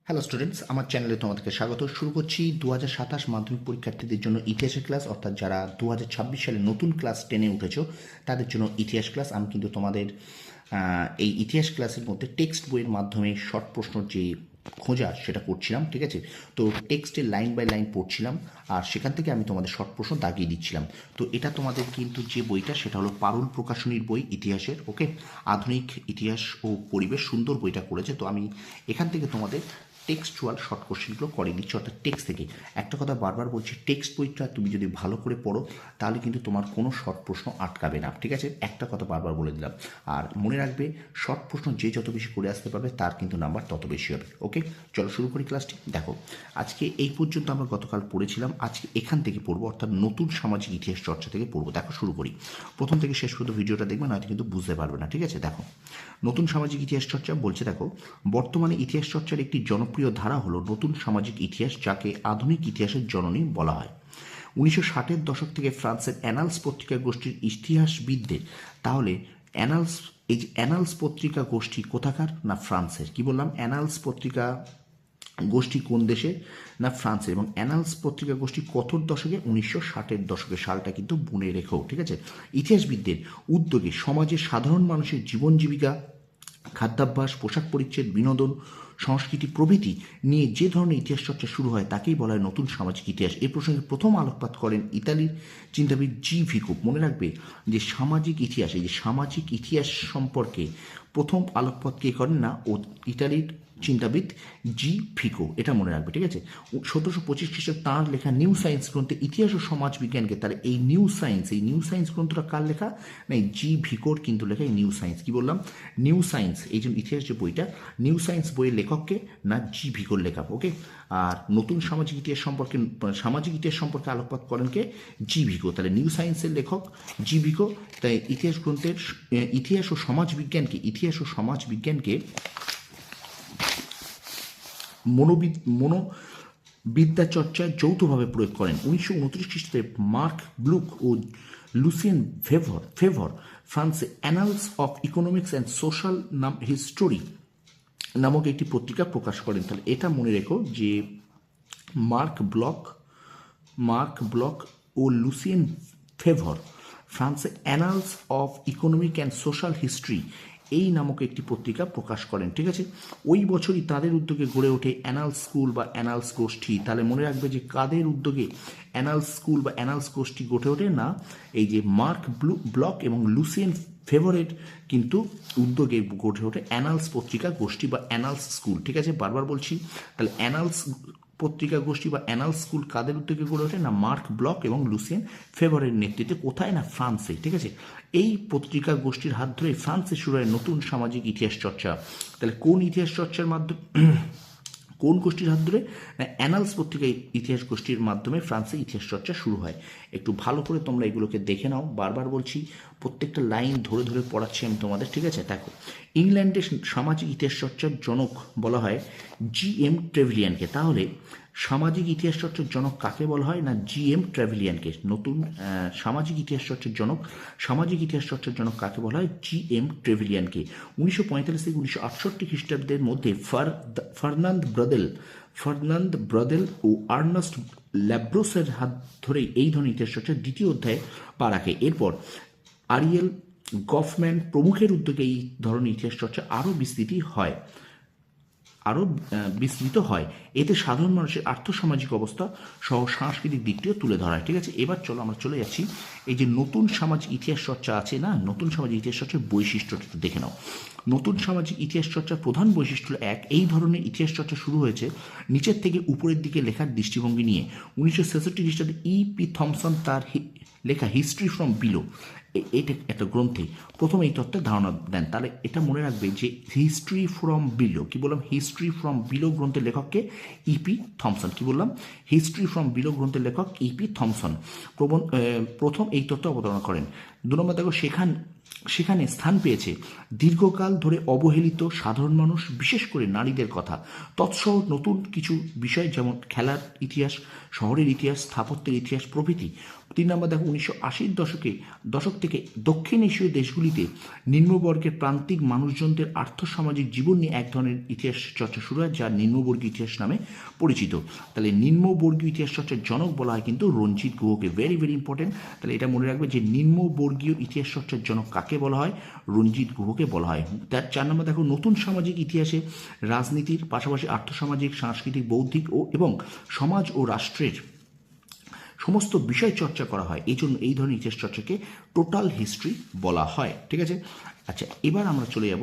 Hello students, আমার চ্যানেলে তোমাদেরকে স্বাগত। শুরু করছি 2027 মাধ্যমিক পরীক্ষার্থীদের জন্য ইতিহাসের ক্লাস, অর্থাৎ যারা 2026 সালে নতুন ক্লাস 10-এ উঠেছো তাদের জন্য ইতিহাস ক্লাস। আমি কিন্তু তোমাদের এই ইতিহাস ক্লাসের মধ্যে টেক্সট বইয়ের মাধ্যমে শর্ট প্রশ্ন যে খোঁজা সেটা করছিলাম, ঠিক আছে? তো টেক্সটের লাইন বাই লাইন পড়ছিলাম আর সেখান থেকে আমি তোমাদের শর্ট প্রশ্ন দাগিয়ে দিচ্ছিলাম। তো এটা তোমাদের কিন্তু যে বইটা সেটা হলো পারুল প্রকাশনীর বই ইতিহাসের, ওকে? আধুনিক ইতিহাস ও পরিবেশ, সুন্দর বইটা করেছে। তো আমি এখান থেকে তোমাদের টেক্সচুয়াল শর্ট কোশ্চেনগুলো করে দিচ্ছি, অর্থাৎ টেক্সট থেকে। একটা কথা বারবার বলছি, টেক্সট বইটা তুমি যদি ভালো করে পড়ো তাহলে কিন্তু তোমার কোনো শর্ট প্রশ্ন আটকাবে না, ঠিক আছে? একটা কথা বারবার বলে দিলাম। আর মনে রাখবে, শর্ট প্রশ্ন যে যত বেশি করে আসতে পারবে তার কিন্তু নাম্বার তত বেশি হবে, ওকে? চলো শুরু করি ক্লাসটি। দেখো, আজকে এই পর্যন্ত আমরা গতকাল পড়েছিলাম, আজকে এখান থেকে পড়বো, অর্থাৎ নতুন সামাজিক ইতিহাস চর্চা থেকে পড়বো। দেখো শুরু করি, প্রথম থেকে শেষ পর্যন্ত ভিডিওটা দেখবে, নয়তো কিন্তু বুঝতে পারবে না, ঠিক আছে? দেখো, নতুন সামাজিক ইতিহাস চর্চা বলছে। দেখো, বর্তমানে ইতিহাস চর্চার একটি জনপ্রিয় ধারা হলো নতুন সামাজিক ইতিহাস, যাকে আধুনিক ইতিহাসের জননী বলা হয়। 1960-এর দশক থেকে ফ্রান্সের অ্যানালস পত্রিকা গোষ্ঠীর ইতিহাসবিদদের, তাহলে অ্যানালস, এই যে অ্যানালস পত্রিকা গোষ্ঠী কোথাকার? না ফ্রান্সের। কি বললাম? অ্যানালস পত্রিকা গোষ্ঠী কোন দেশে? না ফ্রান্সে। এবং অ্যানালস পত্রিকা গোষ্ঠী কত দশকে? 1960-এর দশকে। সালটা কিন্তু মনে রেখো, ঠিক আছে? ইতিহাসবিদদের উদ্যোগে সমাজের সাধারণ মানুষের জীবন জীবিকা, খাদ্যাভ্যাস, পোশাক পরিচ্ছদ, বিনোদন, সংস্কৃতি প্রভৃতি নিয়ে যে ধরনের ইতিহাস চর্চা শুরু হয় তাকেই বলা হয় নতুন সামাজিক ইতিহাস। এই প্রসঙ্গে প্রথম আলোকপাত করেন ইতালির চিন্তাবিদ জি ভিকো। মনে রাখবে যে সামাজিক ইতিহাস, এই যে সামাজিক ইতিহাস সম্পর্কে প্রথম আলোকপাত কে করেন? না ও ইতালির চিন্তাবিদ জি ভিকো, এটা মনে রাখবে, ঠিক আছে? 1725 খ্রিস্টাব্দে তাঁর লেখা নিউ সায়েন্স গ্রন্থে ইতিহাস ও সমাজ বিজ্ঞানকে, তাহলে এই নিউ সায়েন্স গ্রন্থটা কার লেখা? না এই জি ভিকোর কিন্তু লেখা এই নিউ সায়েন্স। কি বললাম? নিউ সায়েন্স, এই যে ইতিহাস যে বইটা, নিউ সায়েন্স বইয়ের লেখককে? না জি ভিকোর লেখা, ওকে? আর নতুন সামাজিক ইতিহাস সম্পর্কে আলোকপাত করেন কে? জি ভিকো। তাহলে নিউ সায়েন্সের লেখক জি ভিকো। তাই ইতিহাস গ্রন্থের ইতিহাস ও সমাজ বিজ্ঞানকে মনোবিদ্যা চর্চায় যৌথভাবে প্রয়োগ করেন। 1929 খ্রিস্টাব্দে মার্ক ব্লুক ও লুসিয়েন ফেভর ফ্রান্সে annals of economics and social history নামক একটি পত্রিকা প্রকাশ করেন। তাহলে এটা মনে রেখো যে মার্ক ব্লক ও লুসিয়েন ফেভর ফ্রান্সে annals of economic and social history এই নামক একটি পত্রিকা প্রকাশ করেন, ঠিক আছে? ওই বছরই তাদের উদ্যোগে গড়ে ওঠে অ্যানালস স্কুল বা অ্যানালস গোষ্ঠী। তাহলে মনে রাখবে যে কাদের উদ্যোগে অ্যানালস স্কুল বা অ্যানালস গোষ্ঠী গড়ে ওঠে? না এই যে মার্ক ব্লক এবং লুসিয়েন ফেভারেট কিন্তু উদ্যোগে গড়ে ওঠে অ্যানালস পত্রিকা গোষ্ঠী বা অ্যানালস স্কুল, ঠিক আছে? বারবার বলছি, তাহলে অ্যানালস পত্রিকা গোষ্ঠী বা অ্যানালস স্কুল কাদের উদ্যোগে গড়ে ওঠে? না মার্ক ব্লক এবং লুসিয়েন ফেভারের নেতৃত্বে। কোথায়? না ফ্রান্সে, ঠিক আছে? এই পত্রিকা গোষ্ঠীর হাত ধরে ফ্রান্সে শুরু হয় নতুন সামাজিক ইতিহাস চর্চা। তাহলে কোন ইতিহাস চর্চার মাধ্যমে, কোন গোষ্ঠীর হাত ধরে? না অ্যানালস পত্রিকা ইতিহাস গোষ্ঠীর মাধ্যমে ফ্রান্সে ইতিহাস চর্চা শুরু হয়। একটু ভালো করে তোমরা এগুলোকে দেখে নাও, বারবার বলছি, প্রত্যেকটা লাইন ধরে ধরে পড়াচ্ছি আমি তোমাদের, ঠিক আছে? দেখো, ইংল্যান্ডের সামাজিক ইতিহাস চর্চার জনক বলা হয় জি এম ট্রেভিলিয়ানকে। তাহলে সামাজিক ইতিহাস চর্চার জনক কাকে বলা হয়? না জি এম ট্রেভিলিয়ানকে। নতুন সামাজিক ইতিহাস চর্চার জনক কাকে বলা হয়? G M ট্রেভিলিয়ানকে। 1945 থেকে 1968 খ্রিস্টাব্দের মধ্যে ফার্নান্দ ব্রদেল ও আর্নেস্ট ল্যাব্রোসের হাত ধরেই এই ধরনের ইতিহাস চর্চার দ্বিতীয় অধ্যায়ে পা রাখে। এরপর আরিয়েল গফম্যান প্রমুখের উদ্যোগে এই ধরনের ইতিহাস চর্চা আরও বিস্তৃত হয়। এতে সাধারণ মানুষের আর্থসামাজিক অবস্থা সহ সাংস্কৃতিক দিকটিও তুলে ধরা হয়, ঠিক আছে? এবার চলো আমরা চলে যাচ্ছি, এই যে নতুন সামাজিক ইতিহাস চর্চা আছে না, নতুন সামাজিক ইতিহাস চর্চার বৈশিষ্ট্যটা দেখে নাও। নতুন সামাজিক ইতিহাস চর্চার প্রধান বৈশিষ্ট্য এক, এই ধরনের ইতিহাস চর্চা শুরু হয়েছে নিচের থেকে উপরের দিকে লেখার দৃষ্টিভঙ্গি নিয়ে। 1966 খ্রিস্টাব্দে ই.পি. থমসন তার লেখা হিস্ট্রি ফ্রম বিলো, এটা একটা গ্রন্থে প্রথম এই তত্ত্বের ধারণা দেন। তাহলে এটা মনে রাখবে যে হিস্ট্রি ফ্রম বিলো, কি বললাম? হিস্ট্রি ফ্রম বিলো গ্রন্থের লেখককে? E P Thompson. কি বললাম? হিস্ট্রি ফ্রম বিলো গ্রন্থের লেখক ইপি থমসন প্রথম এই তত্ত্ব অবতারণা করেন। 2 নম্বর দেখো, সেখানে স্থান পেয়েছে দীর্ঘকাল ধরে অবহেলিত সাধারণ মানুষ, বিশেষ করে নারীদের কথা, তৎসহ নতুন কিছু বিষয় যেমন খেলার ইতিহাস, শহরের ইতিহাস, স্থাপত্যের ইতিহাস প্রভৃতি। 3 নম্বর দেখো, 1980-র দশক থেকে দক্ষিণ এশীয় দেশগুলিতে নিম্নবর্গের প্রান্তিক মানুষজনদের আর্থসামাজিক জীবন নিয়ে এক ধরনের ইতিহাস চর্চা শুরু হয়, যা নিম্নবর্গীয় ইতিহাস নামে পরিচিত। তাহলে নিম্নবর্গীয় ইতিহাস চর্চার জনক বলা হয় কিন্তু রঞ্জিত গুহকে। Very very important. তাহলে এটা মনে রাখবে যে নিম্নবর্গীয় ইতিহাস চর্চার জনক কাকে বলা হয়? রঞ্জিত গুহকে বলা হয়। তার 4 নম্বর দেখো, নতুন সামাজিক ইতিহাসে রাজনীতির পাশাপাশি আর্থসামাজিক, সাংস্কৃতিক, বৌদ্ধিক এবং সমাজ ও রাষ্ট্রের সমস্ত বিষয় চর্চা করা হয়, এই জন্য এই ধরনের ইতিহাস চর্চাকে টোটাল হিস্ট্রি বলা হয়। ঠিক আছে, আচ্ছা এবার আমরা চলে যাব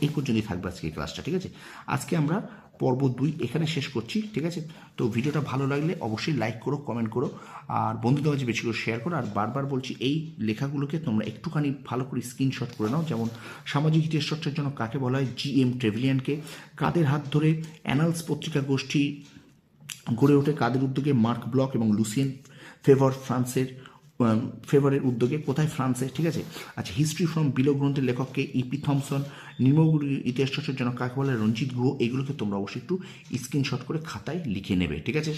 এই পর্যন্তই থাকবে আজকে এই ক্লাসটা। ঠিক আছে, আজকে আমরা পর্ব 2 এখানে শেষ করছি। ঠিক আছে, তো ভিডিওটা ভালো লাগলে অবশ্যই লাইক করো, কমেন্ট করো, আর বন্ধুদের মাঝে বেশি করে শেয়ার করো। আর বারবার বলছি, এই লেখাগুলোকে তোমরা একটুখানি ভালো করে স্ক্রিনশট করে নাও। যেমন সামাজিক ইতিহাস চর্চার জন্য কাকে বলা হয়? GM ট্রেভিলিয়ানকে। কাদের হাত ধরে অ্যানালস পত্রিকা গোষ্ঠী গড়ে ওঠে? কাদের উদ্যোগে? মার্ক ব্লক এবং লুসিয়েন ফেভারের উদ্যোগে। কোথায়? ফ্রান্সে। ঠিক আছে, আচ্ছা হিস্ট্রি ফ্রম বিলো গ্রন্থের লেখককে? E P Thomson. নিম্নবর্গীয় ইতিহাস চর্চার জন্য কাকে বলে? রঞ্জিত গুহ। এগুলোকে তোমরা অবশ্যই একটু স্ক্রিনশট করে খাতায় লিখে নেবে। ঠিক আছে,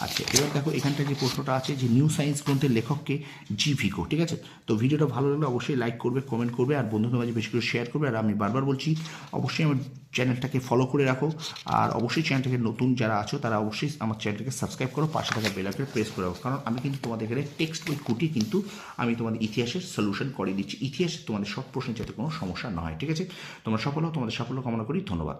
আচ্ছা এবার দেখো এখানটা যে প্রশ্নটা আছে যে নিউ সায়েন্স গ্রন্থের লেখককে? জি ভিকো। ঠিক আছে, তো ভিডিওটা ভালো লাগলে অবশ্যই লাইক করবে, কমেন্ট করবে, আর বন্ধুদের মাঝে বেশি করে শেয়ার করবে। আর আমি বারবার বলছি, অবশ্যই আমার চ্যানেলটাকে ফলো করে রাখো, আর অবশ্যই চ্যানেলটাকে নতুন যারা আছো তারা অবশ্যই আমার চ্যানেলটাকে সাবস্ক্রাইব করো, পাশে থাকা বেল আইকনে প্রেস করে রাখো। কারণ আমি কিন্তু তোমাদের এখানে টেক্সট বই কুটি কিন্তু আমি তোমাদের ইতিহাসের সলিউশন করে দিচ্ছি। ইতিহাসে তোমাদের সব প্রশ্নের যাতে কোনো সমস্যা না হয়। ঠিক আছে, তোমরা সফল হও, তোমাদের সাফল্য কামনা করি। ধন্যবাদ।